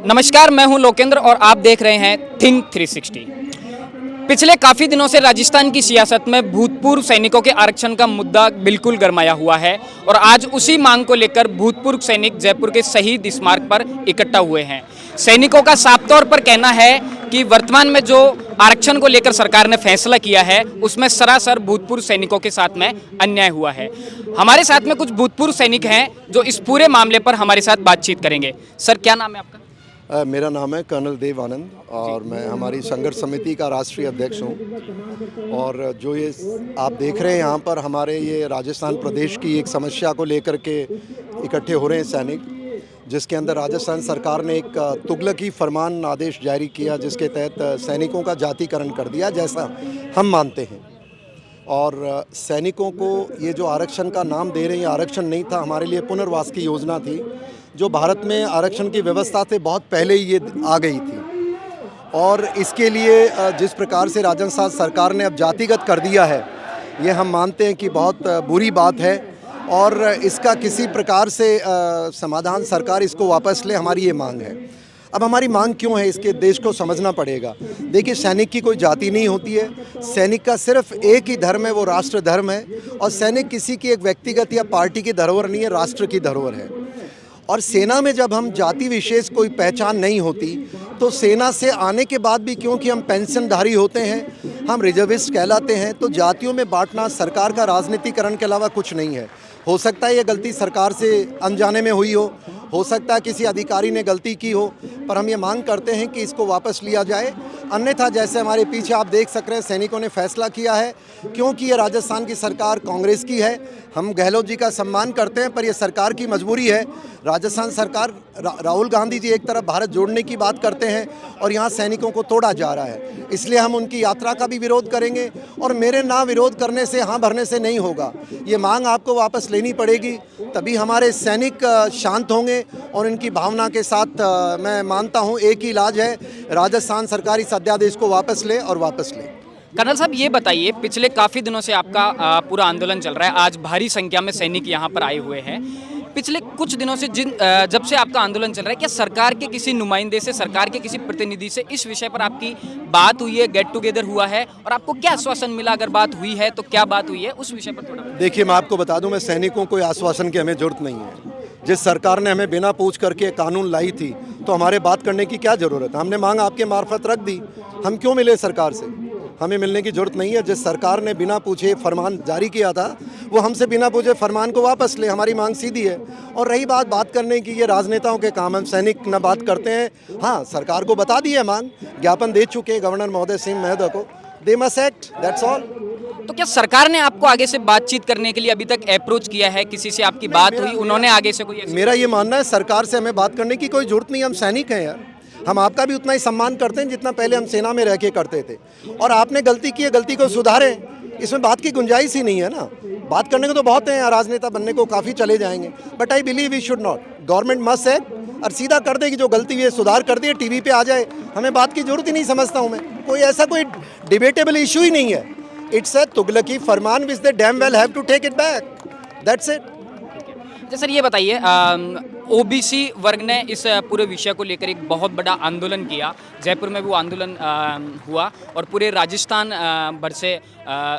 नमस्कार, मैं हूं लोकेंद्र और आप देख रहे हैं थिंक 360। पिछले काफ़ी दिनों से राजस्थान की सियासत में भूतपूर्व सैनिकों के आरक्षण का मुद्दा बिल्कुल गरमाया हुआ है और आज उसी मांग को लेकर भूतपूर्व सैनिक जयपुर के शहीद स्मारक पर इकट्ठा हुए हैं। सैनिकों का साफ तौर पर कहना है कि वर्तमान में जो आरक्षण को लेकर सरकार ने फैसला किया है उसमें सरासर भूतपूर्व सैनिकों के साथ में अन्याय हुआ है। हमारे साथ में कुछ भूतपूर्व सैनिक हैं जो इस पूरे मामले पर हमारे साथ बातचीत करेंगे। सर, क्या नाम है आपका? मेरा नाम है कर्नल देव आनंद और मैं हमारी संघर्ष समिति का राष्ट्रीय अध्यक्ष हूँ। और जो ये आप देख रहे हैं यहाँ पर हमारे ये राजस्थान प्रदेश की एक समस्या को लेकर के इकट्ठे हो रहे हैं सैनिक, जिसके अंदर राजस्थान सरकार ने एक तुगलकी फरमान आदेश जारी किया जिसके तहत सैनिकों का जातिकरण कर दिया, जैसा हम मानते हैं। और सैनिकों को ये जो आरक्षण का नाम दे रहे हैं, आरक्षण नहीं था, हमारे लिए पुनर्वास की योजना थी जो भारत में आरक्षण की व्यवस्था से बहुत पहले ही ये आ गई थी। और इसके लिए जिस प्रकार से राजस्थान सरकार ने अब जातिगत कर दिया है, ये हम मानते हैं कि बहुत बुरी बात है और इसका किसी प्रकार से समाधान सरकार इसको वापस ले, हमारी ये मांग है। अब हमारी मांग क्यों है, इसके देश को समझना पड़ेगा। देखिए, सैनिक की कोई जाति नहीं होती है, सैनिक का सिर्फ एक ही धर्म है, वो राष्ट्र धर्म है। और सैनिक किसी की एक व्यक्तिगत या पार्टी की धरोहर नहीं है, राष्ट्र की धरोहर है। और सेना में जब हम जाति विशेष कोई पहचान नहीं होती तो सेना से आने के बाद भी, क्योंकि हम पेंशनधारी होते हैं, हम रिजर्विस्ट कहलाते हैं, तो जातियों में बांटना सरकार का राजनीतिकरण के अलावा कुछ नहीं है। हो सकता है ये गलती सरकार से अनजाने में हुई हो सकता है किसी अधिकारी ने गलती की हो, पर हम ये मांग करते हैं कि इसको वापस लिया जाए। अन्यथा जैसे हमारे पीछे आप देख सक रहे हैं, सैनिकों ने फैसला किया है, क्योंकि ये राजस्थान की सरकार कांग्रेस की है। हम गहलोत जी का सम्मान करते हैं, पर ये सरकार की मजबूरी है। राजस्थान सरकार, राहुल गांधी जी एक तरफ भारत जोड़ने की बात करते हैं और यहाँ सैनिकों को तोड़ा जा रहा है, इसलिए हम उनकी यात्रा का भी विरोध करेंगे। और मेरे ना विरोध करने से, हाँ भरने से नहीं होगा, ये मांग आपको वापस लेनी पड़ेगी, तभी हमारे सैनिक शांत होंगे। और इनकी भावना के साथ मैं मानता हूँ एक ही इलाज है, राजस्थान सरकार इस अध्यादेश को वापस ले और वापस ले। कर्नल साहब, ये बताइए, पिछले काफ़ी दिनों से आपका पूरा आंदोलन चल रहा है, आज भारी संख्या में सैनिक यहाँ पर आए हुए हैं। पिछले कुछ दिनों से जब से आपका आंदोलन चल रहा है, क्या सरकार के किसी नुमाइंदे से, सरकार के किसी प्रतिनिधि से इस विषय पर आपकी बात हुई है, गेट टुगेदर हुआ है, और आपको क्या आश्वासन मिला? अगर बात हुई है तो क्या बात हुई है, उस विषय पर थोड़ा। देखिए, मैं आपको बता दूं, मैं सैनिकों को आश्वासन की हमें जरूरत नहीं है। जिस सरकार ने हमें बिना पूछ करके कानून लाई थी, तो हमारे बात करने की क्या ज़रूरत है? हमने मांग आपके मार्फत रख दी, हम क्यों मिले सरकार से? हमें मिलने की ज़रूरत नहीं है। जिस सरकार ने बिना पूछे फरमान जारी किया था, वो हमसे बिना पूछे फरमान को वापस ले, हमारी मांग सीधी है। और रही बात करने की, ये राजनेताओं के काम, हम सैनिक न बात करते हैं। हाँ, सरकार को बता दी है मांग, ज्ञापन दे चुके गवर्नर महोदय सिंह महोदय को, they must act, that's all. तो क्या सरकार ने आपको आगे से बातचीत करने के लिए अभी तक अप्रोच किया है? किसी से आपकी बात हुई, उन्होंने आगे से कोई? मेरा ये मानना है, सरकार से हमें बात करने की कोई जरूरत नहीं। हम सैनिक हैं यार, हम आपका भी उतना ही सम्मान करते हैं जितना पहले हम सेना में रह के करते थे। और आपने गलती की है, गलती को सुधारें, इसमें बात की गुंजाइश ही नहीं है ना। बात करने को तो बहुत है, राजनेता बनने को काफ़ी चले जाएंगे, but I believe we should not. Government must act और सीधा कर देगी, जो गलती हुई है सुधार कर दिए, टीवी पे आ जाए, हमें बात की जरूरत ही नहीं समझता हूँ मैं। कोई ऐसा कोई डिबेटेबल इशू ही नहीं है। इट्स अ तुगलकी फरमान which they damn well have to take it back, that's it. अच्छा सर, ये बताइए, ओबीसी वर्ग ने इस पूरे विषय को लेकर एक बहुत बड़ा आंदोलन किया। जयपुर में वो आंदोलन हुआ और पूरे राजस्थान भर से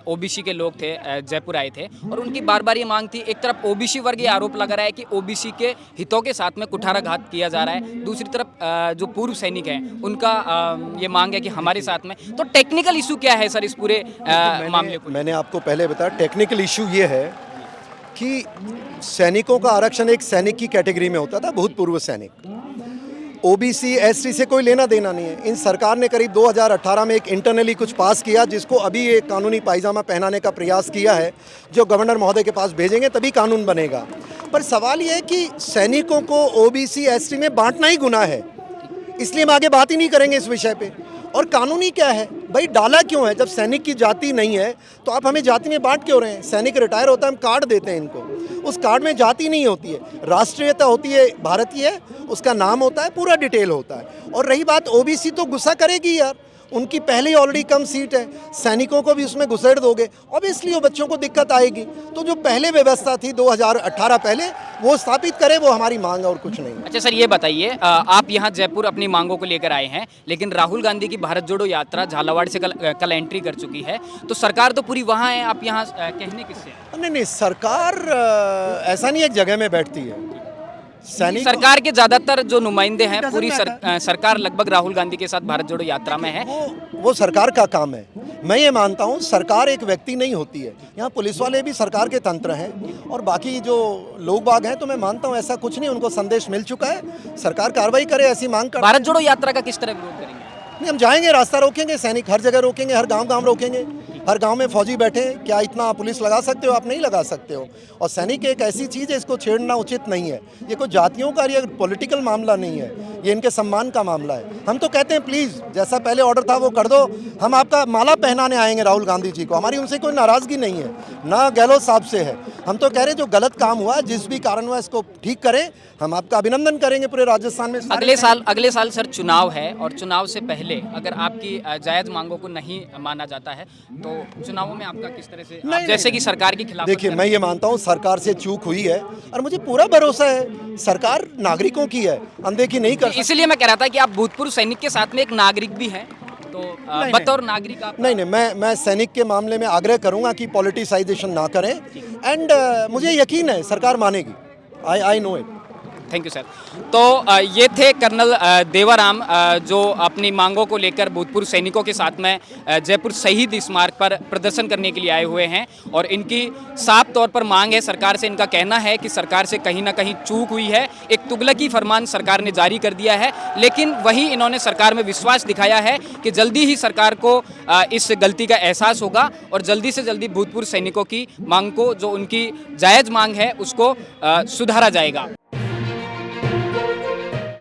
ओबीसी के लोग थे, जयपुर आए थे, और उनकी बार बार ये मांग थी। एक तरफ ओबीसी वर्ग ये आरोप लगा रहा है कि ओबीसी के हितों के साथ में कुठाराघात किया जा रहा है, दूसरी तरफ जो पूर्व सैनिक हैं उनका ये मांग है कि हमारे साथ में। तो टेक्निकल इशू क्या है सर इस पूरे मामले को? मैंने आपको पहले बताया, टेक्निकल इशू ये है कि सैनिकों का आरक्षण एक सैनिक की कैटेगरी में होता था, भूतपूर्व सैनिक। ओबीसी एसटी से कोई लेना देना नहीं है। इन सरकार ने करीब 2018 में एक इंटरनली कुछ पास किया, जिसको अभी एक कानूनी पायजामा पहनाने का प्रयास किया है, जो गवर्नर महोदय के पास भेजेंगे तभी कानून बनेगा। पर सवाल ये है कि सैनिकों को ओबीसी एसटी में बांटना ही गुनाह है, इसलिए हम आगे बात ही नहीं करेंगे इस विषय पे। और कानूनी क्या है भाई, डाला क्यों है? जब सैनिक की जाति नहीं है तो आप हमें जाति में बांट क्यों रहे हैं? सैनिक रिटायर होता है, हम कार्ड देते हैं इनको, उस कार्ड में जाति नहीं होती है, राष्ट्रीयता होती है, भारतीय है, उसका नाम होता है, पूरा डिटेल होता है। और रही बात ओबीसी, तो गुस्सा करेगी यार। उनकी पहले ही ऑलरेडी कम सीट है, सैनिकों को भी उसमें घुसेड़ दोगे, ऑब्वियसली वो बच्चों को दिक्कत आएगी। तो जो पहले व्यवस्था थी 2018 पहले, वो स्थापित करे, वो हमारी मांग है और कुछ नहीं। अच्छा सर, ये बताइए, आप यहाँ जयपुर अपनी मांगों को लेकर आए हैं, लेकिन राहुल गांधी की भारत जोड़ो यात्रा झालावाड़ से कल एंट्री कर चुकी है, तो सरकार तो पूरी वहाँ है, आप यहाँ कहने किससे हैं? नहीं, सरकार ऐसा नहीं एक जगह में बैठती है। सरकार के ज्यादातर जो नुमाइंदे हैं, पूरी सरकार लगभग राहुल गांधी के साथ भारत जोड़ो यात्रा में है। वो सरकार का काम है। मैं ये मानता हूँ सरकार एक व्यक्ति नहीं होती है, यहाँ पुलिस वाले भी सरकार के तंत्र हैं और बाकी जो लोग बाग हैं, तो मैं मानता हूँ ऐसा कुछ नहीं, उनको संदेश मिल चुका है, सरकार कार्रवाई करे, ऐसी मांग कर। भारत जोड़ो यात्रा का किस तरह विरोध करेंगे? नहीं, हम जाएंगे, रास्ता रोकेंगे, सैनिक हर जगह रोकेंगे, हर गांव रोकेंगे, हर गांव में फौजी बैठे। क्या इतना पुलिस लगा सकते हो? आप नहीं लगा सकते हो। और सैनिक एक ऐसी चीज़ है, इसको छेड़ना उचित नहीं है। ये कोई जातियों का, ये पॉलिटिकल मामला नहीं है, ये इनके सम्मान का मामला है। हम तो कहते हैं प्लीज़, जैसा पहले ऑर्डर था वो कर दो, हम आपका माला पहनाने आएंगे राहुल गांधी जी को, हमारी उनसे कोई नाराज़गी नहीं है, ना गहलोत साहब से है। हम तो कह रहे हैं जो गलत काम हुआ, जिस भी कारण हुआ, इसको ठीक करें, हम आपका अभिनंदन करेंगे पूरे राजस्थान में। अगले साल सर चुनाव है, और चुनाव से पहले अगर आपकी जायज़ मांगों को नहीं माना जाता है, तो चुनावों में आपका किस तरह से, जैसे कि सरकार के खिलाफ? देखिए, मैं ये मानता हूँ सरकार से चूक हुई है और मुझे पूरा भरोसा है सरकार नागरिकों की है, अनदेखी नहीं कर। इसलिए मैं कह रहा था कि आप भूतपूर्व सैनिक के साथ में एक नागरिक भी हैं, तो बतौर नागरिक आप। नहीं, मैं सैनिक के मामले में आग्रह करूंगा कि पॉलिटिसाइजेशन ना करें, एंड मुझे यकीन है सरकार मानेगी। I know it. Thank you sir. तो ये थे कर्नल देवाराम, जो अपनी मांगों को लेकर भूतपूर्व सैनिकों के साथ में जयपुर शहीद स्मारक पर प्रदर्शन करने के लिए आए हुए हैं, और इनकी साफ तौर पर मांग है सरकार से। इनका कहना है कि सरकार से कहीं ना कहीं चूक हुई है, एक तुगलकी फरमान सरकार ने जारी कर दिया है, लेकिन वहीं इन्होंने सरकार में विश्वास दिखाया है कि जल्दी ही सरकार को इस गलती का एहसास होगा और जल्दी से जल्दी भूतपूर्व सैनिकों की मांग को, जो उनकी जायज़ मांग है, उसको सुधारा जाएगा।